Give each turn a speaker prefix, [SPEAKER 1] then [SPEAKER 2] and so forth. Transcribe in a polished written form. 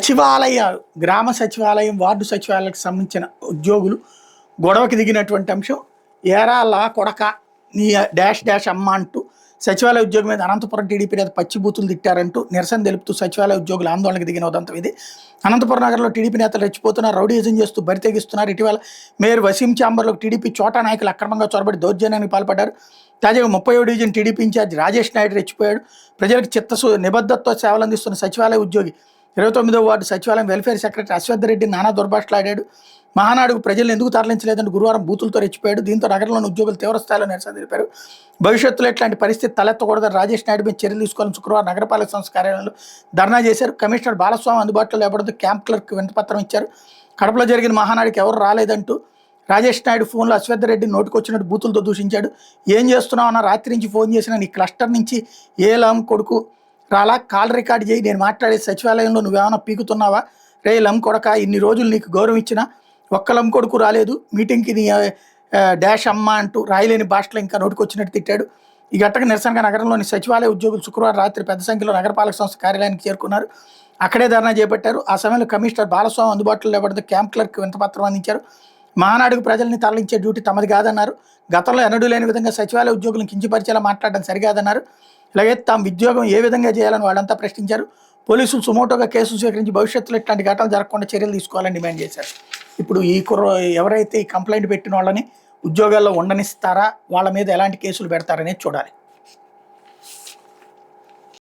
[SPEAKER 1] సచివాలయ గ్రామ సచివాలయం వార్డు సచివాలయాలకు సంబంధించిన ఉద్యోగులు గొడవకి దిగినటువంటి అంశం. ఏరా లా కొడక నీ డాష్ డాష్ అమ్మ అంటూ సచివాలయ ఉద్యోగం మీద అనంతపురం టీడీపీ నేత పచ్చిబూతులు తిట్టారంటూ నిరసన తెలుపుతూ సచివాలయ ఉద్యోగులు ఆందోళనకు దిగిన ఉదంతం ఇది. అనంతపురం నగరంలో టీడీపీ నేతలు రెచ్చిపోతున్నారు, రౌడీయిజం చేస్తూ బరితెగిస్తున్నారు. ఇటీవల మేయర్ వసీం ఛాంబర్లోకి టీడీపీ చోటా నాయకులు అక్రమంగా చొరబడి దౌర్జన్యానికి పాల్పడ్డారు. తాజాగా 30వ division TDP in-charge Rajesh Naidu రెచ్చిపోయాడు. ప్రజలకు నిబద్ధతతో సేవలందిస్తున్న సచివాలయ ఉద్యోగి 29వ వార్డు సచివాలయం వెల్ఫేర్ సెక్రటరీ అశ్వథ్ రెడ్డి నానా దుర్భాషలాడాడు. మహానాడుకు ప్రజలను ఎందుకు తరలించలేదంటూ గురువారం బూతులతో రెచ్చిపోయాడు. దీంతో నగరంలోని ఉద్యోగులు తీవ్రస్థాయిలో నిరసన తెలిపారు. భవిష్యత్తులో ఇట్లాంటి పరిస్థితి తలెత్తకూడదని రాజేష్ నాయుడు మీద చర్యలు తీసుకోవాలని శుక్రవారం నగరపాలక సంస్థ కార్యాలయంలో ధర్నా చేశారు. కమిషనర్ బాలస్వామి అందుబాటులో లేకపోతే క్యాంప్ క్లర్క్ వినతిపత్రం ఇచ్చారు. కడపలో జరిగిన మహానాడికి ఎవరు రాలేదంటూ రాజేష్ నాయుడు ఫోన్లో అశ్వథ్ రెడ్డి నోటుకొచ్చినట్టు బూతులతో దూషించాడు. ఏం చేస్తున్నావు అన్న, రాత్రి నుంచి ఫోన్ చేసిన నీ క్లస్టర్ నుంచి ఏ లం కొడుకు రాలా, కాల్ రికార్డ్ చేయి, నేను మాట్లాడే సచివాలయంలో నువ్వేమైనా పీకుతున్నావా, రే లం కొడక, ఇన్ని రోజులు నీకు గౌరవం ఇచ్చినా ఒక్క లం కొడుకు రాలేదు, మీటింగ్కి నీ డాష్ అమ్మ అంటూ రాయలేని భాషలో ఇంకా నోటుకొచ్చినట్టు తిట్టాడు. ఈ ఘటనకు నిరసనగా నగరంలోని సచివాలయ ఉద్యోగులు శుక్రవారం రాత్రి పెద్ద సంఖ్యలో నగరపాలక సంస్థ కార్యాలయానికి చేరుకున్నారు. అక్కడే ధర్నా చేపట్టారు. ఆ సమయంలో కమిషనర్ బాలస్వామి అందుబాటులో లేకపోతే క్యాంప్ క్లర్క్ వినతిపత్రం అందించారు. మహానాడుకు ప్రజల్ని తరలించే డ్యూటీ తమది కాదన్నారు. గతంలో ఎన్నడూ లేని విధంగా సచివాలయ ఉద్యోగులను కించపరిచేలా మాట్లాడడం సరికాదన్నారు. ఇలాగే తమ ఉద్యోగం ఏ విధంగా చేయాలని వాళ్ళంతా ప్రశ్నించారు. పోలీసులు సుమోటోగా కేసులు స్వీకరించి భవిష్యత్తులో ఇట్లాంటి ఘటనలు జరగకుండా చర్యలు తీసుకోవాలని డిమాండ్ చేశారు. ఇప్పుడు ఎవరైతే ఈ కంప్లైంట్ పెట్టిన వాళ్ళని ఉద్యోగాల్లో ఉండనిస్తారా, వాళ్ళ మీద ఎలాంటి కేసులు పెడతారనేది చూడాలి.